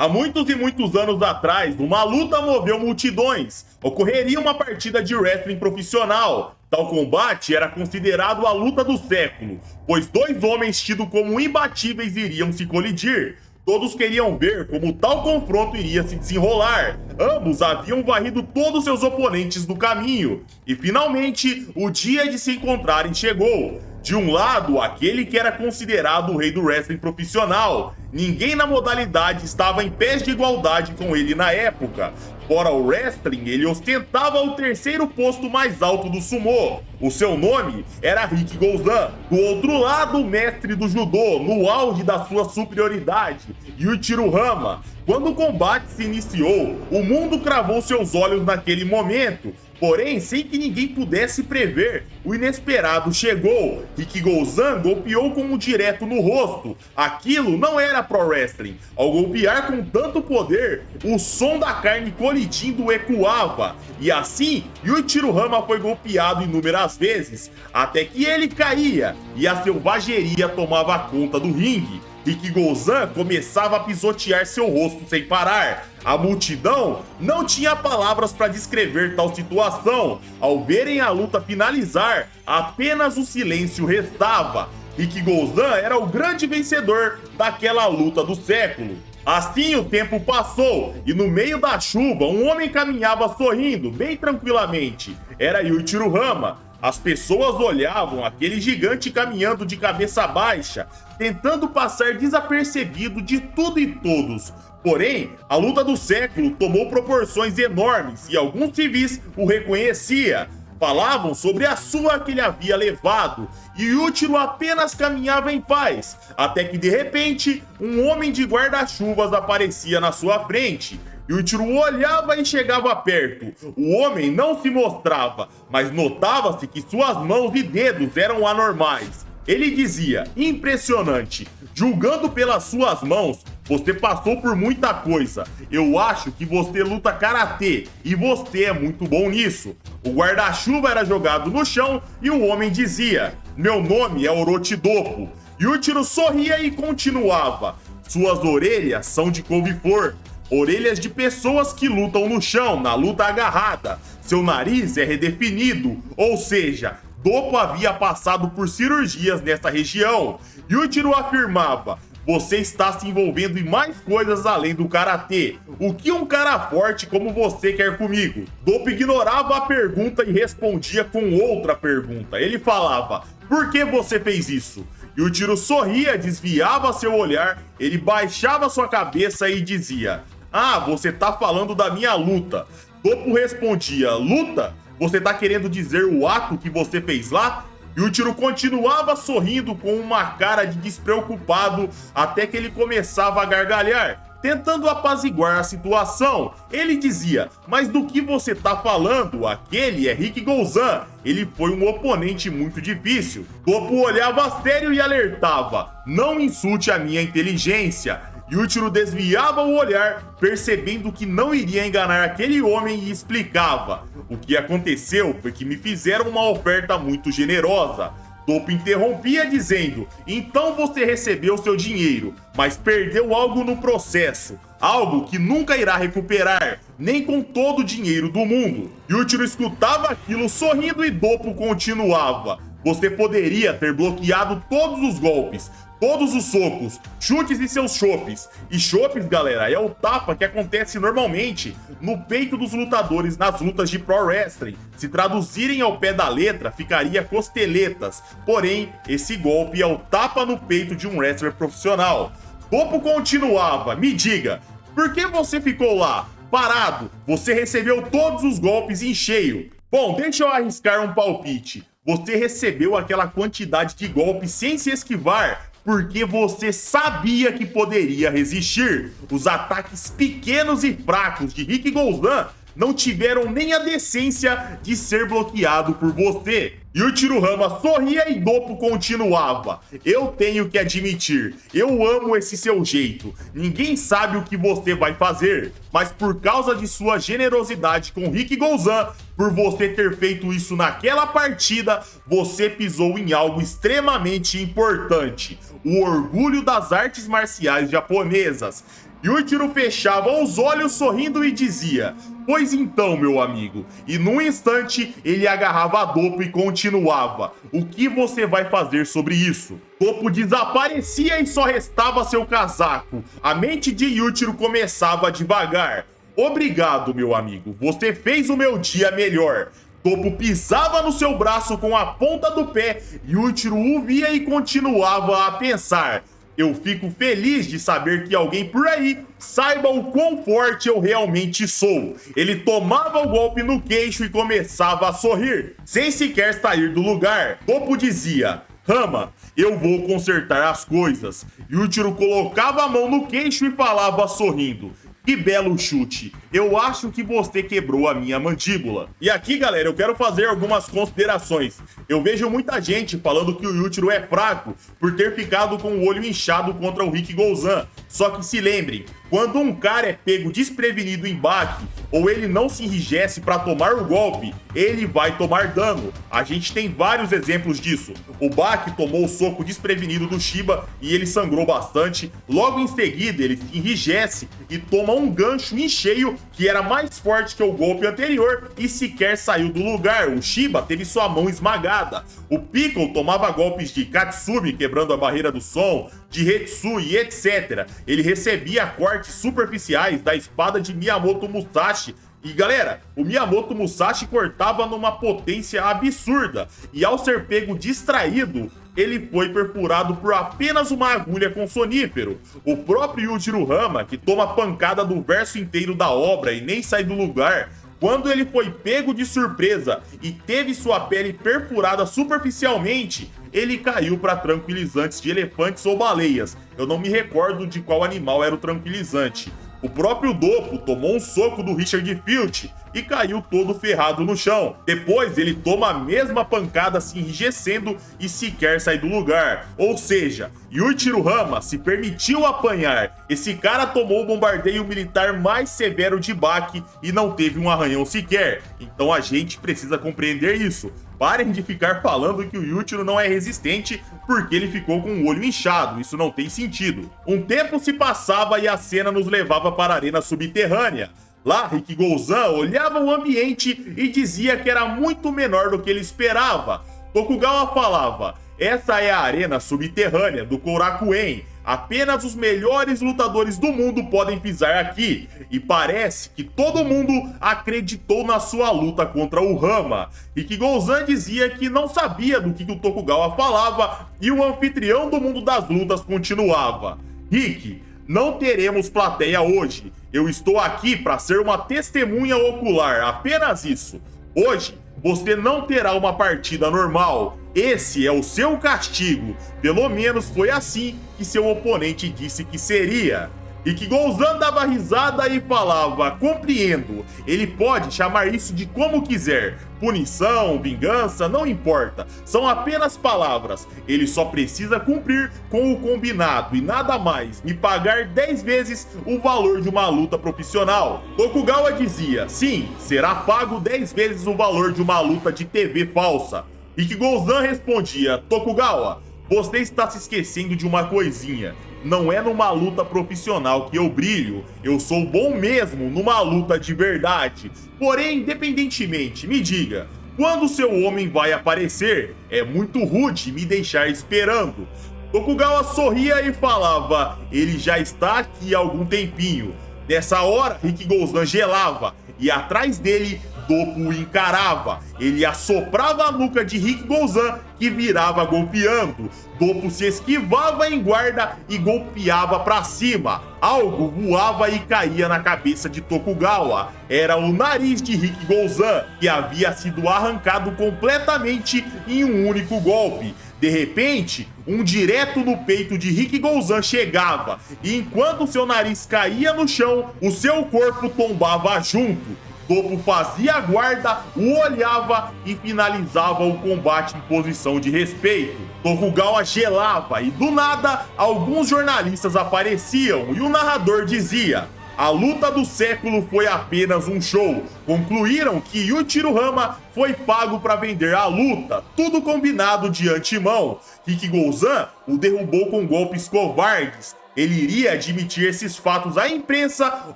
Há muitos e muitos anos atrás, uma luta moveu multidões. Ocorreria uma partida de wrestling profissional. Tal combate era considerado a luta do século, pois dois homens tidos como imbatíveis iriam se colidir. Todos queriam ver como tal confronto iria se desenrolar. Ambos haviam varrido todos seus oponentes do caminho. E finalmente, o dia de se encontrarem chegou. De um lado, aquele que era considerado o rei do wrestling profissional. Ninguém na modalidade estava em pés de igualdade com ele na época. Fora o wrestling, ele ostentava o terceiro posto mais alto do sumô. O seu nome era Rick Gonzan. Do outro lado, o mestre do judô, no auge da sua superioridade, Yuichiro Hama. Quando o combate se iniciou, o mundo cravou seus olhos naquele momento. Porém, sem que ninguém pudesse prever, o inesperado chegou. Rick Gonzan golpeou com um direto no rosto. Aquilo não era pro wrestling. Ao golpear com tanto poder, o som da carne colidindo ecoava. E assim, Yuichiro Hama foi golpeado inúmeras vezes, até que ele caía e a selvageria tomava conta do ringue. Rick Gonzan começava a pisotear seu rosto sem parar. A multidão não tinha palavras para descrever tal situação. Ao verem a luta finalizar, apenas o silêncio restava. Rick Gonzan era o grande vencedor daquela luta do século. Assim o tempo passou e no meio da chuva um homem caminhava sorrindo bem tranquilamente. Era Yuichiro Hama. As pessoas olhavam aquele gigante caminhando de cabeça baixa, tentando passar desapercebido de tudo e todos. Porém, a luta do século tomou proporções enormes e alguns civis o reconheciam. Falavam sobre a surra que ele havia levado e Yuichiro apenas caminhava em paz, até que de repente um homem de guarda-chuvas aparecia na sua frente. Yuichiro olhava e chegava perto. O homem não se mostrava, mas notava-se que suas mãos e dedos eram anormais. Ele dizia, impressionante, julgando pelas suas mãos, você passou por muita coisa. Eu acho que você luta karatê e você é muito bom nisso. O guarda-chuva era jogado no chão e o homem dizia, meu nome é Orochi Doppo. Yuichiro sorria e continuava, suas orelhas são de couve-flor. Orelhas de pessoas que lutam no chão, na luta agarrada. Seu nariz é redefinido, ou seja, Doppo havia passado por cirurgias nessa região. Yuichiro afirmava, você está se envolvendo em mais coisas além do karatê. O que um cara forte como você quer comigo? Doppo ignorava a pergunta e respondia com outra pergunta. Ele falava, por que você fez isso? Yuichiro sorria, desviava seu olhar, ele baixava sua cabeça e dizia, ah, você tá falando da minha luta. Doppo respondia, luta? Você tá querendo dizer o ato que você fez lá? Yuichiro continuava sorrindo com uma cara de despreocupado até que ele começava a gargalhar, tentando apaziguar a situação. Ele dizia, mas do que você tá falando? Aquele é Rick Gonzan. Ele foi um oponente muito difícil. Doppo olhava sério e alertava, não insulte a minha inteligência. Yuichiro desviava o olhar, percebendo que não iria enganar aquele homem e explicava. O que aconteceu foi que me fizeram uma oferta muito generosa. Doppo interrompia dizendo, então você recebeu seu dinheiro, mas perdeu algo no processo. Algo que nunca irá recuperar, nem com todo o dinheiro do mundo. Yuichiro escutava aquilo sorrindo e Doppo continuava. Você poderia ter bloqueado todos os golpes, todos os socos, chutes e seus chopes. E chopes, galera, é o tapa que acontece normalmente no peito dos lutadores nas lutas de pro wrestling. Se traduzirem ao pé da letra, ficaria costeletas. Porém, esse golpe é o tapa no peito de um wrestler profissional. Doppo continuava, me diga, por que você ficou lá, parado? Você recebeu todos os golpes em cheio. Bom, deixa eu arriscar um palpite. Você recebeu aquela quantidade de golpes sem se esquivar, porque você sabia que poderia resistir. Os ataques pequenos e fracos de Rick Gonzan não tiveram nem a decência de ser bloqueado por você. Yuichiro Hama sorria e Doppo continuava. Eu tenho que admitir, eu amo esse seu jeito. Ninguém sabe o que você vai fazer, mas por causa de sua generosidade com Rick Gonzan, por você ter feito isso naquela partida, você pisou em algo extremamente importante. O orgulho das artes marciais japonesas. Yujiro fechava os olhos sorrindo e dizia: pois então, meu amigo. E num instante ele agarrava a Doppo e continuava: o que você vai fazer sobre isso? Doppo desaparecia e só restava seu casaco. A mente de Yujiro começava devagar. Obrigado, meu amigo. Você fez o meu dia melhor. Doppo pisava no seu braço com a ponta do pé. Yujiro o via e continuava a pensar: eu fico feliz de saber que alguém por aí saiba o quão forte eu realmente sou. Ele tomava o golpe no queixo e começava a sorrir, sem sequer sair do lugar. Doppo dizia: Rama, eu vou consertar as coisas. Yujiro colocava a mão no queixo e falava sorrindo: que belo chute, eu acho que você quebrou a minha mandíbula. E aqui, galera, eu quero fazer algumas considerações. Eu vejo muita gente falando que o Yujiro é fraco por ter ficado com o olho inchado contra o Rick Gouzan. Só que se lembrem, quando um cara é pego desprevenido em baque, ou ele não se enrijece para tomar o golpe, ele vai tomar dano. A gente tem vários exemplos disso. O Baki tomou o soco desprevenido do Shiba e ele sangrou bastante. Logo em seguida, ele se enrijece e toma um gancho em cheio que era mais forte que o golpe anterior e sequer saiu do lugar. O Shiba teve sua mão esmagada. O Piccolo tomava golpes de Katsumi, quebrando a barreira do som, de Hetsu e etc. Ele recebia cortes superficiais da espada de Miyamoto Musashi. E galera, o Miyamoto Musashi cortava numa potência absurda. E ao ser pego distraído, ele foi perfurado por apenas uma agulha com sonífero. O próprio Yujiro Hama, que toma pancada do verso inteiro da obra e nem sai do lugar, quando ele foi pego de surpresa e teve sua pele perfurada superficialmente, ele caiu para tranquilizantes de elefantes ou baleias. Eu não me recordo de qual animal era o tranquilizante. O próprio Doppo tomou um soco do Richard Filch e caiu todo ferrado no chão. Depois ele toma a mesma pancada se enrijecendo e sequer sai do lugar. Ou seja, Yujiro Hama se permitiu apanhar. Esse cara tomou o bombardeio militar mais severo de Baki e não teve um arranhão sequer. Então a gente precisa compreender isso. Parem de ficar falando que o Yujiro não é resistente porque ele ficou com o olho inchado, isso não tem sentido. Um tempo se passava e a cena nos levava para a arena subterrânea. Lá, Rick Gouzan olhava o ambiente e dizia que era muito menor do que ele esperava. Tokugawa falava: essa é a arena subterrânea do Korakuen. Apenas os melhores lutadores do mundo podem pisar aqui. E parece que todo mundo acreditou na sua luta contra o Hama. Rick Gouzan dizia que não sabia do que o Tokugawa falava e o anfitrião do mundo das lutas continuava: Rick, não teremos plateia hoje. Eu estou aqui para ser uma testemunha ocular, apenas isso. Hoje, você não terá uma partida normal. Esse é o seu castigo. Pelo menos foi assim que seu oponente disse que seria. Rick Gouzan dava risada e falava: compreendo, ele pode chamar isso de como quiser. Punição, vingança, não importa. São apenas palavras. Ele só precisa cumprir com o combinado e nada mais. Me pagar 10 vezes o valor de uma luta profissional. Tokugawa dizia: sim, será pago 10 vezes o valor de uma luta de TV falsa. Rick Gouzan respondia: Tokugawa, você está se esquecendo de uma coisinha. Não é numa luta profissional que eu brilho, eu sou bom mesmo numa luta de verdade. Porém, independentemente, me diga, quando seu homem vai aparecer? É muito rude me deixar esperando. Tokugawa sorria e falava: ele já está aqui há algum tempinho. Nessa hora, Rick Gouzan gelava e atrás dele, Doppo o encarava. Ele assoprava a nuca de Rick Gouzan, que virava golpeando. Doppo se esquivava em guarda e golpeava pra cima. Algo voava e caía na cabeça de Tokugawa. Era o nariz de Rick Gouzan, que havia sido arrancado completamente em um único golpe. De repente, um direto no peito de Rick Gouzan chegava, e enquanto seu nariz caía no chão, o seu corpo tombava junto. Doppo fazia a guarda, o olhava e finalizava o combate em posição de respeito. Tokugawa gelava e do nada alguns jornalistas apareciam e o narrador dizia: a luta do século foi apenas um show. Concluíram que Yujiro Hama foi pago para vender a luta, tudo combinado de antemão. Rick Gouzan o derrubou com golpes covardes. ele iria admitir esses fatos à imprensa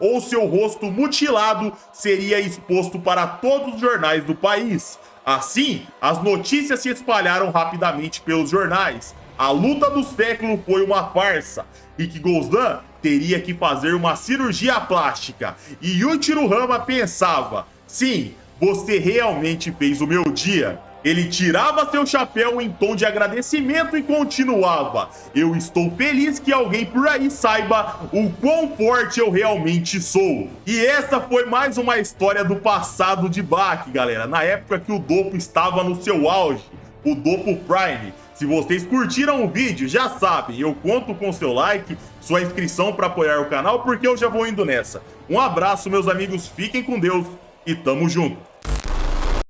ou seu rosto mutilado seria exposto para todos os jornais do país. Assim, as notícias se espalharam rapidamente pelos jornais. A luta do século foi uma farsa. Rick Goslan teria que fazer uma cirurgia plástica. E Yujiro Hama pensava: sim, você realmente fez o meu dia. Ele tirava seu chapéu em tom de agradecimento e continuava: eu estou feliz que alguém por aí saiba o quão forte eu realmente sou. E essa foi mais uma história do passado de Baki, galera. Na época que o Doppo estava no seu auge, o Doppo Prime. Se vocês curtiram o vídeo, já sabem, eu conto com seu like, sua inscrição para apoiar o canal, porque eu já vou indo nessa. Um abraço, meus amigos, fiquem com Deus e tamo junto.